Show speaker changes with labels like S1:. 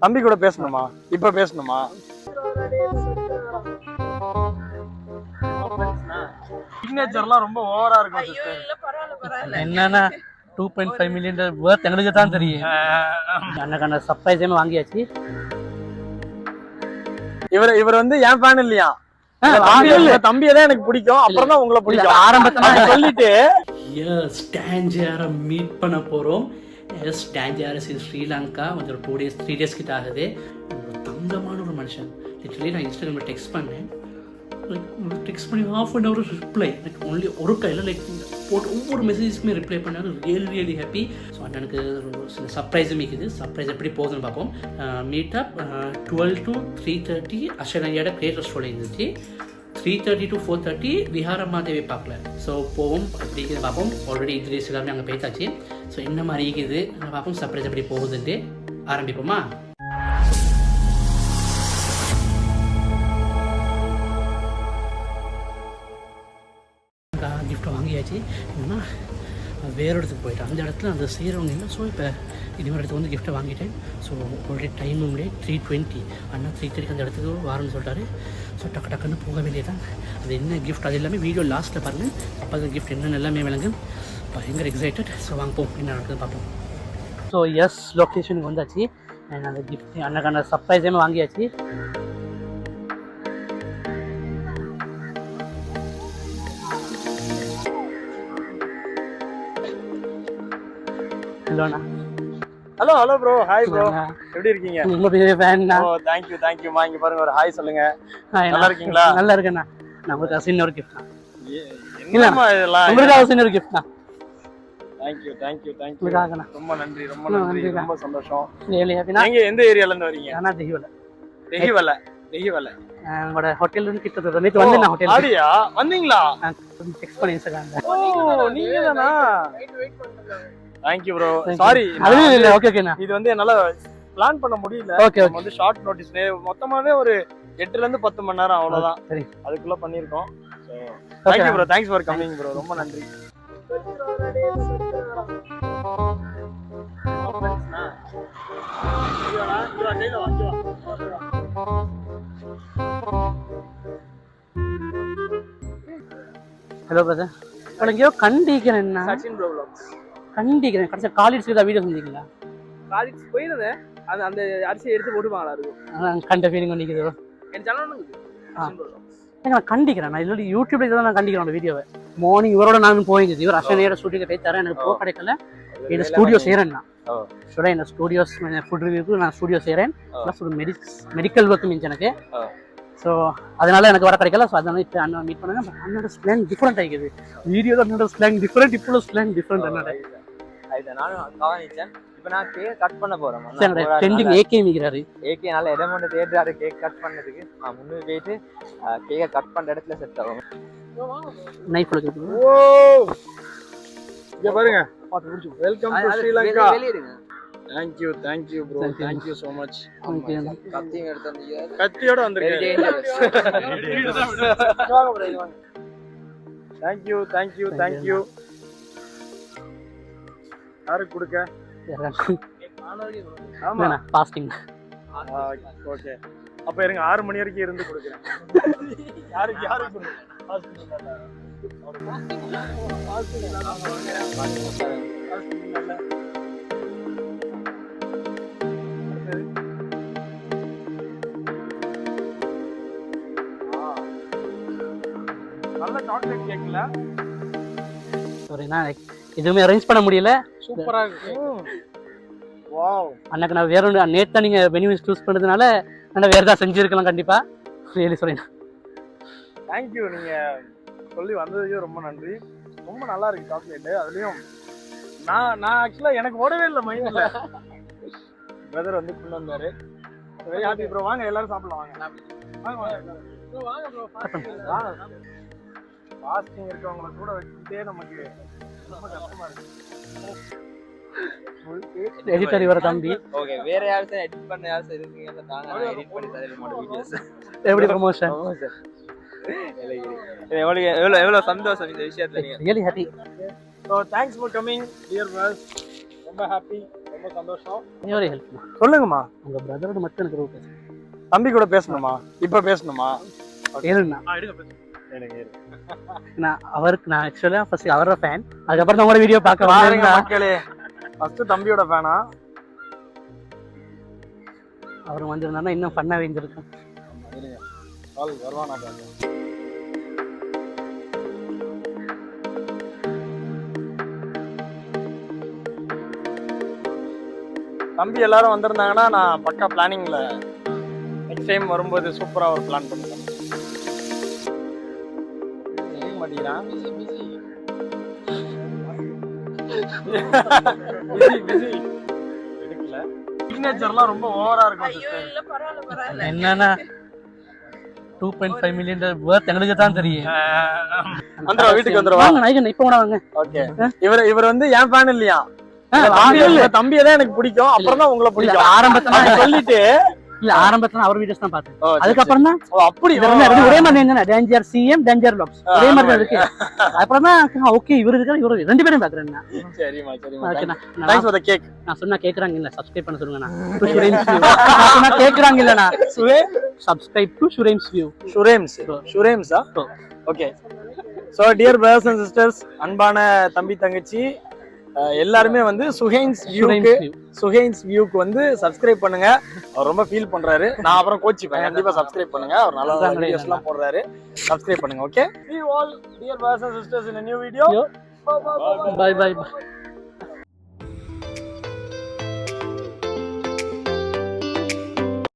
S1: தம்பி கூட பேசணுமா? இப்ப பேசணுமா? சிக்னேச்சர்லாம் ரொம்ப ஓவரா இருக்கும் சிஸ்டர்.
S2: என்னன்னா 2.5 மில்லியன் வர்த் எங்களுக்கு தான் தெரியும். அண்ணக்கான சர்ப்ரைஸே வாங்கியாச்சு.
S1: இவர் வந்து என் ஃபேன் இல்லையா? தம்பியை தான் எனக்கு பிடிக்கும். அப்புறம் தான் உங்களை பிடிக்கும்.
S2: ஆரம்பத்துல
S1: சொல்லிட்டு
S2: டான்ஜியாரை மீட் பண்ண போறோம். எஸ் டான்ஜியாரஸ் இன் ஸ்ரீலங்கா. கொஞ்சம் 2 days 3 days கிட்ட ஆகுது. தங்கமான ஒரு மனுஷன். லிட்டரலி நான் இன்ஸ்டாகிராமில் டெக்ஸ்ட் பண்ணேன். டெக்ஸ்ட் பண்ணி ½ an hour ரிப்ளை. எனக்கு ஒன்லி ஒரு கையில் போட்டு ஒவ்வொரு மெசேஜஸ்க்குமே ரிப்ளை பண்ணாரு. Really happy. ஸோ எனக்கு சில சர்ப்ரைஸும் இருக்குது. சர்ப்ரைஸ் எப்படி போகுதுன்னு பார்ப்போம். மீட்டப் 12 to 3:30 அஷனையோட கிரியேட்டர் ஸ்டோரி இருந்துச்சு. 3:30 to 4:30 விஹாரம்மா தேவி பார்க்கல. ஸோ போவோம் அப்படிங்கிறத பார்ப்போம். ஆல்ரெடி இன்ட்ரடியூஸ் எல்லாமே அங்கே பேசாச்சு. ஸோ என்ன மாதிரி இருக்குது பார்ப்போம். சர்ப்ரைஸ் எப்படி போகுதுன்ட்டு ஆரம்பிப்போமா? கிஃப்ட் வாங்கியாச்சு. என்னன்னா வேறு இடத்துக்கு போயிட்டேன். அந்த இடத்துல அந்த செய்கிறவங்க இல்லை. ஸோ இப்போ இன்னொரு இடத்துக்கு வந்து கிஃப்ட்டை வாங்கிட்டேன். ஸோ ஆல்ரெடி டைமும் 3:20 அண்ணா 3:30 அந்த இடத்துக்கு வாரம்னு சொல்லிட்டாரு. ஸோ டக்குன்னு போக வேண்டியதான். அது என்ன கிஃப்ட் அது எல்லாமே வீடியோ லாஸ்ட்டில் பாருங்கள். அப்போ அந்த கிஃப்ட் என்னென்ன எல்லாமே விளங்கும். பயங்கர எக்ஸைட்டட். ஸோ வாங்குவோம் என்ன நடக்குதுன்னு பார்ப்போம். ஸோ எஸ் லொக்கேஷனுக்கு வந்தாச்சு. அந்த கிஃப்ட் அண்ணக்கான சர்ப்ரைஸே வாங்கியாச்சு.
S1: Hello bro. Hi bro. எப்படி இருக்கீங்க?
S2: ரொம்ப பெரிய ஃபேன் தான்.
S1: ஓ थैंक யூ மா. இங்க பாருங்க ஒரு ஹாய் சொல்லுங்க. நல்லா இருக்கீங்களா?
S2: நல்லா இருக்கேண்ணா. நமக்கு கசின் ஒரு கிஃப்ட் தான்.
S1: என்னம்மா இதெல்லாம்?
S2: உங்களுக்கு கசின் ஒரு கிஃப்ட் தான்.
S1: थैंक யூ ரொம்ப நன்றி. ரொம்ப சந்தோஷம். நீங்க எந்த ஏரியால இருந்து வரீங்க?
S2: நான்
S1: தெஹிவல.
S2: நம்மளோட ஹோட்டல்ல இருந்து கிட்ட நேத்து வந்து நான் ஹோட்டல்.
S1: அப்படியே வந்தீங்களா?
S2: டெக்ஸ்ட் பண்ணி இன்ஸ்டாகிராம்ல.
S1: ஓ நீங்க தானா? Thank you bro. சாரி.
S2: இல்ல ஓகேண்ணா.
S1: இது வந்து என்னால பிளான் பண்ண முடியல. நம்ம வந்து ஷார்ட் நோட்டீஸ் மொத்தமாவே ஒரு 8 ல இருந்து 10 மணி நேரம் அவ்வளவுதான்.
S2: சரி.
S1: அதுக்குள்ள பண்ணிருக்கோம். Thank you bro. Thanks for coming bro. ரொம்ப நன்றி.
S2: Hello brother. உங்களுக்கு கண்டிக்கிறேன்.
S3: Sachin bro vlogs.
S2: கண்டிக்கிறேன். கடைசி காலேஜ் வீடியோ செஞ்சீங்களா?
S3: காலேஜ் போயிருந்தேன். அந்த அரிசியை எடுத்து போட்டுப்பாங்களா இருக்கும்.
S2: கண்ட ஃபீலிங் பண்ணிக்குது.
S3: என் சேனல் சச்சின் ப்ரோ vlogs.
S2: நான் கண்டிக்கிறேன். நான் இல்லை யூடியூப்ல இதை நான் கண்டிக்கிறேன். வீடியோவை மார்னிங் இவரோட நான் போயிருந்தது. இவர் அஷனையோட ஸ்டூடியோ போய் தரேன். எனக்கு போக கிடைக்கல. என்ன ஸ்டூடியோ செய்கிறேன். நான் சொல்ல என்ன ஸ்டூடியோஸ் ஃபுட் ரிவ்யூக்கு நான் ஸ்டூடியோ செய்கிறேன். ப்ளஸ் ஒரு மெடிக்கல் ஒர்க்கு மீன்ஸ் எனக்கு. ஸோ அதனால எனக்கு வர கிடைக்கல. ஸோ அதனால இப்போ அண்ணன் மீட் பண்ணுங்க. அண்ணோட ஸ்லாங் டிஃப்ரெண்ட் ஆகிக்குது. வீடியோ தான் அண்ணோட ஸ்லாங் டிஃப்ரெண்ட். இப்போ ஸ்லாங் டிஃப்ரெண்ட். என்னோட
S4: நானும் கவனிச்சேன். இப்போ நான் கேக் கட் பண்ண போறேன்.
S2: Trending AK மிக்கிறாரு.
S4: ஏகே நல்ல இடம் ஒன்று தேடுறாரு கேக் கட் பண்ணதுக்கு. நான் முன்னே போயிட்டு கேக்கை கட் பண்ற இடத்துல செட் ஆகும்.
S2: நைஃப் எடுத்து.
S1: ஓ இங்க பாருங்க. Welcome to Sri Lanka. Thank you bro. Thank you so much.
S4: கத்தியும் எடுத்து வந்தீங்க.
S1: கத்தியோட வந்திருக்கீங்க. Thank you. யாருக்கு கொடுக்க?
S2: ஆமா ஃபாஸ்டிங்.
S1: ஓகே. அப்ப இருங்க 6 மணி வரைக்கும் இருந்து கொடுக்கிறேன். யாருக்கு ஃபாஸ்டிங் இல்ல. நல்ல சாக்லேட் கேக்ல.
S2: சாரி நான் எதுவுமே அரேஞ்ச் பண்ண முடியல.
S1: சூப்பரா இருக்கு. வாவ்.
S2: அன்னைக்கு நான் வேற நேத்து நீங்க மெனு சூஸ் பண்ணதுனால நான் வேற ஏதாவது செஞ்சிருக்கலாம் கண்டிப்பா. Really sorry.
S1: Thank you. நீங்க சொல்லி வந்ததுக்கு ரொம்ப நன்றி. ரொம்ப நல்லா இருக்கு சாக்லேட். அதுலயும் நான் ஆக்சுவலா எனக்கு ஓடவே இல்லை மைண்ட்ல. பிரதர் வந்து கொண்டு வந்தாரு. Very happy bro. வாங்க எல்லாரும் சாப்பிடலாம். வாங்க ப்ரோ. வாங்க. ஃபாஸ்டிங் இருக்கவங்கள கூட வச்சுட்டே நமக்கு ரொம்ப கஷ்டமா இருக்கு.
S2: எடிட்டர் இவர தம்பி.
S4: ஓகே வேற யாரும் எடிட் பண்ண யாரும் இருக்கீங்க தாங்க எடிட் பண்ணி தரேன் மாட்டேன் வீடியோஸ்.
S2: எப்படி ப்ரமோஷன்?
S4: எவ்வளவு சந்தோஷம் இந்த விஷயத்துல.
S2: Really happy.
S1: So thanks for coming dear viewers. ரொம்ப ஹாப்பி. ரொம்ப சந்தோஷம்.
S2: நீ ஒரு ஹெல்ப்
S1: சொல்லுங்கம்மா.
S2: உங்க பிரதரோட மட்டும் எனக்கு ரொம்ப பேசு.
S1: தம்பி கூட பேசணுமா? இப்ப பேசணுமா?
S2: ஏன்னா
S1: எனக்கு
S2: நான் அவருக்கு நான் ஆக்சுவலா ஃபர்ஸ்ட் அவரோட ஃபேன், அதுக்கப்புறம் உங்களோட வீடியோ பார்க்க
S1: பாருங்க
S2: வரேன்.
S1: மக்களே, ஃபர்ஸ்ட் தம்பியோட ஃபேனா
S2: அவர் வந்திருந்தாருன்னா இன்னும் ஃபன்னா இருந்திருக்கும்.
S1: கால் வருவானா பாருங்க. தம்பி எல்லாரும் வந்திருந்தாங்கன்னா நான் பக்கா பிளானிங்ல நெக்ஸ்ட் டைம் வரும்போது சூப்பரா ஒரு பிளான் பண்ணுறேன். மாட்டேங்கிறான். எடுக்கல. சிக்னேச்சர்லாம் ரொம்ப ஓவரா இருக்கும் சிஸ்டர்.
S2: என்னன்னா 2.5 மில்லியன் வர்த் எங்களுக்கு தான் தெரியும்.
S1: வந்துருவா, வீட்டுக்கு வந்துருவா.
S2: வாங்க நாயகன் இப்ப கூட வாங்க.
S1: ஓகே. இவர் வந்து என் ஃபேன் இல்லையா? தம்பியை தான் எனக்கு பிடிக்கும், அப்புறம் தான் உங்களை பிடிக்கும்.
S2: ஆரம்பத்துல
S1: சொல்லிட்டு
S2: இல்ல ஆரம்பத்துல அவர் வீடியோஸ் தான் பார்த்தேன். அதுக்கப்புறம் தான்
S1: அப்படி
S2: ஒரே மாதிரி இருந்தா டேஞ்சர் சிஎம் டேஞ்சர் லாக்ஸ் ஒரே மாதிரி தான் இருக்கு. அப்புறம் தான் ஓகே இவரு இருக்கா இவரு ரெண்டு பேரும் பாக்குறேன்.
S1: சரிமா சரிமா.
S2: Okay
S1: thanks for the cake.
S2: நான் சொன்னா கேக்குறாங்க இல்ல சப்ஸ்கிரைப் பண்ண சொல்லுங்க. நான் சொன்னா கேக்குறாங்க இல்ல நான் சப்ஸ்கிரைப் டு ஷுரேம்ஸ் வியூ.
S1: ஷுரேம்ஸா? Okay. So dear brothers and sisters, அன்பான தம்பி தங்கச்சி எல்லாருமே வந்து சுஹைன்ஸ் வியூக்கு வந்து சப்ஸ்கிரைப் பண்ணுங்க. அவர் ரொம்ப ஃபீல் பண்றாரு. நான் அப்புறம் கோச்சிப்பேன். கண்டிப்பா சப்ஸ்கிரைப் பண்ணுங்க. அவர் நல்ல வீடியோஸ் எல்லாம் போடுறாரு. சப்ஸ்கிரைப் பண்ணுங்க. Okay. See you all dear brothers and sisters in a new video.
S2: Bye bye.